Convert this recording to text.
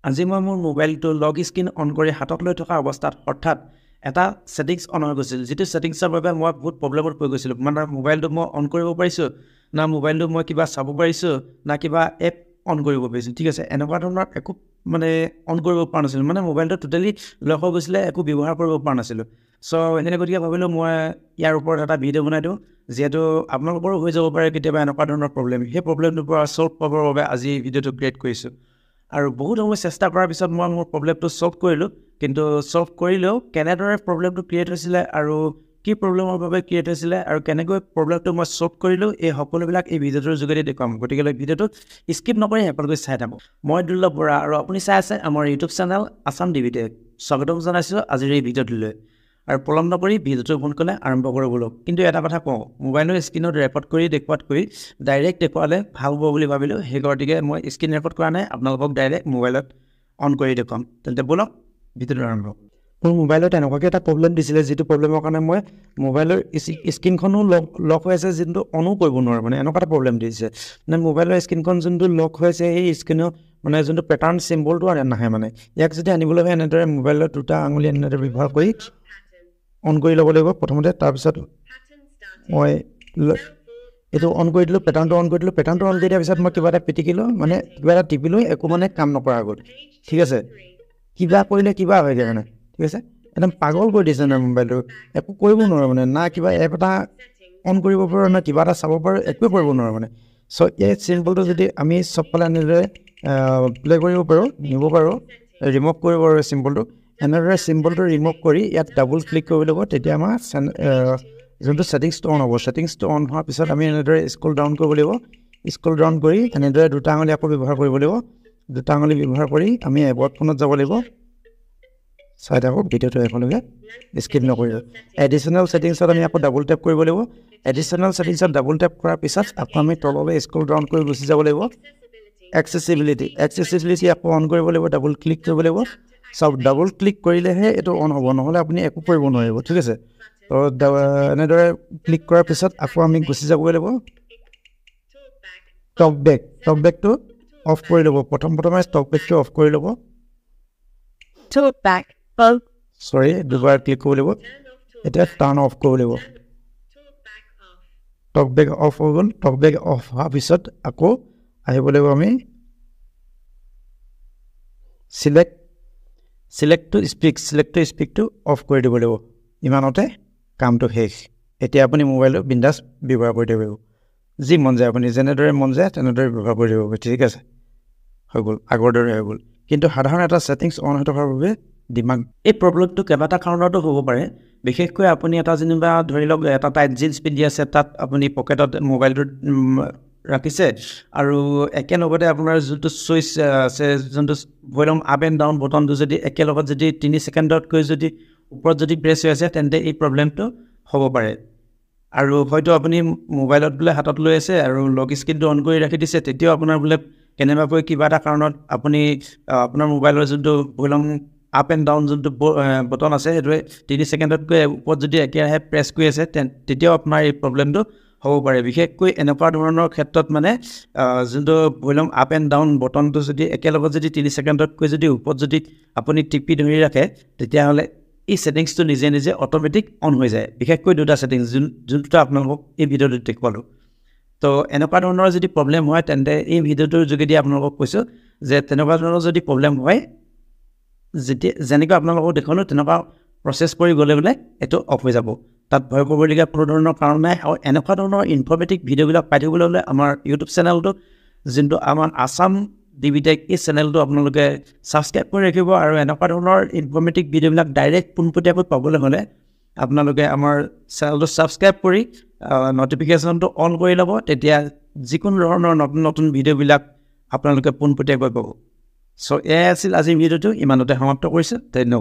আজি মই মোৰ মোবাইলটো লক স্ক্ৰীন অন কৰি হাতত লৈ থকা অৱস্থাত হঠাৎ এটা ছেটিংছ অন হৈ গৈছিল, যিটো ছেটিংছৰ বাবে মই বহুত প্ৰব্লেমত পৰি গৈছিলোঁ। মানে মোবাইলটো মই অন কৰিব পাৰিছোঁ না, মোবাইলটো মই কিবা চাব পাৰিছোঁ না, কিবা এপ অন কৰিব পাৰিছোঁ। ঠিক আছে, এনেকুৱা ধৰণৰ একো মানে অন কৰিব পৰা নাছিলোঁ। মানে মোবাইলটো টোটেলি লক হৈ গৈছিলে, একো ব্যৱহাৰ কৰিব পৰা নাছিলোঁ। চ' এনেকৈ গতিকে ভাবিলোঁ মই ইয়াৰ ওপৰত এটা ভিডিঅ' বনাই দিওঁ, যিহেতু আপোনালোকৰো হৈ যাব পাৰে কেতিয়াবা এনেকুৱা ধৰণৰ প্ৰব্লেম। সেই প্ৰব্লেমটোৰ পৰা ছল্ভ পাবৰ বাবে আজি এই ভিডিঅ'টো ক্ৰিয়েট কৰিছোঁ। আৰু বহুত সময় চেষ্টা কৰাৰ পিছত মই মোৰ প্ৰব্লেমটো ছল্ভ কৰিলোঁ, কিন্তু ছল্ভ কৰিলেও কেনেদৰে প্ৰব্লেমটো ক্ৰিয়েট হৈছিলে আৰু কি প্ৰব্লেমৰ বাবে ক্ৰিয়েট হৈছিলে আৰু কেনেকৈ প্ৰব্লেমটো মই ছল্ভ কৰিলোঁ, এই সকলোবিলাক এই ভিডিঅ'টোৰ যোগেদি দেখুৱাম। গতিকে ভিডিঅ'টো স্কিপ নকৰি শেষলৈকে চাই থাকক। মই দুৰ্লভ বৰা আৰু আপুনি চাই আছে আমাৰ ইউটিউব চেনেল আছাম ডিভিটেক। স্বাগতম জনাইছোঁ আজিৰ এই ভিডিঅ'টোলৈ। আৰু পলম নকৰি ভিডিঅ'টো সোনকালে আৰম্ভ কৰোঁ বোলো। কিন্তু এটা কথা কওঁ, মোবাইলৰ স্ক্ৰীনত ৰেকৰ্ড কৰি দেখুৱাতকৈ ডাইৰেক্ট দেখুৱালে ভাল হ'ব বুলি ভাবিলোঁ। সেই গতিকে মই স্ক্ৰীন ৰেকৰ্ড কৰা নাই, আপোনালোকক ডাইৰেক্ট মোবাইলত অন কৰি দেখুৱাম। তেন্তে বলক ভিডিঅ'টো আৰম্ভ। মোৰ মোবাইলত এনেকুৱাকৈ এটা প্ৰব্লেম দিছিলে, যিটো প্ৰব্লেমৰ কাৰণে মই মোবাইলৰ স্ক্ৰীনখনো লক হৈ আছে, যোনটো অনো কৰিব নোৱাৰোঁ। মানে এনেকুৱা এটা প্ৰব্লেম দিছে মানে মোবাইলৰ স্ক্ৰীনখন যোনটো লক হৈছে, সেই স্ক্ৰীনৰ মানে যোনটো পেটাৰ্ণ চিম্বলটো নাহে। মানে ইয়াক যদি আনিবলৈ হয় এনেদৰে মোবাইলৰ দুটা আঙুলি এনেদৰে ব্যৱহাৰ কৰি অন কৰি ল'ব লাগিব প্ৰথমতে। তাৰপিছত মই এইটো অন কৰি দিলোঁ, পেটাৰ্ণটো অন কৰি দিলোঁ। পেটাৰ্ণটো অন কৰি দিয়াৰ পিছত মই কিবা এটা পিটিকিলোঁ, মানে কিবা এটা টিপিলোঁ, একো মানে কাম নকৰা গ'ল। ঠিক আছে, কিবা কৰিলে কিবা হয়গৈ মানে। ঠিক আছে, একদম পাগল কৰি দিছে মানে মোবাইলটো, একো কৰিব নোৱাৰোঁ মানে। না কিবা এপ এটা অন কৰিব পাৰোঁ, না কিবা এটা চাব পাৰোঁ, একোৱে কৰিব নোৱাৰোঁ মানে। চ' এই চিম্বলটো যদি আমি চবফালে এনেদৰে প্লে কৰিব পাৰোঁ, নিব পাৰোঁ, ৰিমুভ কৰিব পাৰোঁ চিম্বলটো। এনেদৰে চিম্বলটো ৰিমুভ কৰি ইয়াত ডাবল ক্লিক কৰিব লাগিব, তেতিয়া আমাৰ যোনটো ছেটিংছটো অন হ'ব। ছেটিংছটো অন হোৱাৰ পিছত আমি এনেদৰে স্ক্ৰল ডাউন কৰিব লাগিব। স্ক্ৰল ডাউন কৰি এনেদৰে দুটা আঙুলি আকৌ ব্যৱহাৰ কৰিব লাগিব। দুটা আঙুলি ব্যৱহাৰ কৰি আমি এবাৰ্ট ফোনত যাব লাগিব। চাই থাকক ভিডিঅ'টো একেলগে, স্কিপ নকৰিব। এডিশ্যনেল ছেটিংছত আমি আকৌ ডাবল টেপ কৰিব লাগিব। এডিশ্যনেল ছেটিংছত ডাবল টেপ কৰাৰ পিছত আকৌ আমি তললৈ স্ক্ৰল ডাউন কৰি গুচি যাব লাগিব। এক্সেচিবিলিটি আকৌ অন কৰিব লাগিব, ডাবল ক্লিক কৰিব লাগিব। চব ডাবল ক্লিক কৰিলেহে এইটো অন হ'ব, নহ'লে আপুনি একো কৰিব নোৱাৰিব। ঠিক আছে, তো এনেদৰে ক্লিক কৰাৰ পিছত আকৌ আমি গুচি যাবগৈ লাগিব। টক বেকটো অফ কৰি ল'ব। প্ৰথমে টক বেকটো অফ কৰি ল'ব। দুবাৰ ক্লিক কৰিব লাগিব। এতিয়া টাৰ্ণ অফ কৰিব লাগিব। টক বেক অফ হৈ গ'ল। টক বেক অফ হোৱাৰ পিছত আকৌ আহিব লাগিব আমি চিলেক্ট টু স্পীকটো অফ কৰি দিব লাগিব। ইমানতে কামটো শেষ। এতিয়া আপুনি মোবাইলটো বিন্দাছ ব্যৱহাৰ কৰি দিব পাৰিব। যি মন যায় আপুনি যেনেদৰে মন যায় তেনেদৰে ব্যৱহাৰ কৰি দিব পাৰিব। ঠিক আছে, হৈ গ'ল, আগৰ দৰে হৈ গ'ল। কিন্তু সাধাৰণ এটা ছেটিংছ অন হৈ থকাৰ বাবে এই প্ৰব্লেমটো কেইবাটা কাৰণতো হ'ব পাৰে। বিশেষকৈ আপুনি এটা যেনিবা ধৰি লওক এটা টাইট জিন্স পিন্ধি আছে, তাত আপুনি পকেটত মোবাইলটো ৰাখিছে আৰু একেলগতে আপোনাৰ যোনটো চুইচ আছে, যোনটো ভলিউম আপ এণ্ড ডাউন বটনটো যদি একেলগত যদি 3 ছেকেণ্ডতকৈ যদি ওপৰত যদি প্ৰেছ হৈ আছে, তেন্তে এই প্ৰব্লেমটো হ'ব পাৰে। আৰু হয়তো আপুনি মোবাইলত বোলে হাতত লৈ আছে আৰু লক স্ক্ৰীনটো অন কৰি ৰাখি দিছে, তেতিয়াও আপোনাৰ বোলে কেনেবাকৈ কিবা এটা কাৰণত আপুনি আপোনাৰ মোবাইলৰ যোনটো ভলিউম আপ এণ্ড ডাউন যোনটো বটন আছে, সেইটোৱে 3 ছেকেণ্ডতকৈ ওপৰত যদি একেৰাহে প্ৰেছ কৰি আছে, তেতিয়াও আপোনাৰ এই প্ৰব্লেমটো হ'ব পাৰে। বিশেষকৈ এনেকুৱা ধৰণৰ ক্ষেত্ৰত মানে যোনটো ভলিউম আপ এণ্ড ডাউন বটনটো যদি একেলগত যদি 3 ছেকেণ্ডতকৈ যদি ওপৰত যদি আপুনি টিপি ধৰি ৰাখে, তেতিয়াহ'লে এই ছেটিংছটো নিজে নিজে অট'মেটিক অন হৈ যায়। বিশেষকৈ দুটা ছেটিংছ যোনটো আপোনালোকক এই ভিডিঅ'টোত দেখুৱালোঁ। তো এনেকুৱা ধৰণৰ যদি প্ৰব্লেম হয়, তেন্তে এই ভিডিঅ'টোৰ যোগেদি আপোনালোকক কৈছোঁ যে তেনেকুৱা ধৰণৰ যদি প্ৰব্লেম হয়, যেনেকৈ আপোনালোকক দেখুৱালোঁ তেনেকুৱা প্ৰচেছ কৰি গ'লে বোলে এইটো অফ হৈ যাব। তাত ভয় কৰিবলগীয়া কোনো ধৰণৰ কাৰণ নাই। আৰু এনেকুৱা ধৰণৰ ইনফৰ্মেটিভ ভিডিঅ'বিলাক পাই থাকিবলৈ হ'লে আমাৰ ইউটিউব চেনেলটো, যোনটো আমাৰ আছাম ডিভিটেক, এই চেনেলটো আপোনালোকে ছাবস্ক্ৰাইব কৰি ৰাখিব। আৰু এনেকুৱা ধৰণৰ ইনফৰ্মেটিভ ভিডিঅ'বিলাক ডাইৰেক্ট পোনপটীয়াকৈ পাবলৈ হ'লে আপোনালোকে আমাৰ চেনেলটো ছাবস্ক্ৰাইব কৰি ন'টিফিকেশ্যনটো অন কৰি ল'ব। তেতিয়া যিকোনো ধৰণৰ নতুন ভিডিঅ'বিলাক আপোনালোকে পোনপটীয়াকৈ পাব। চ' এয়াই আছিল আজিৰ ভিডিঅ'টো, ইমানতে সমাপ্ত কৰিছোঁ। ধন্যবাদ।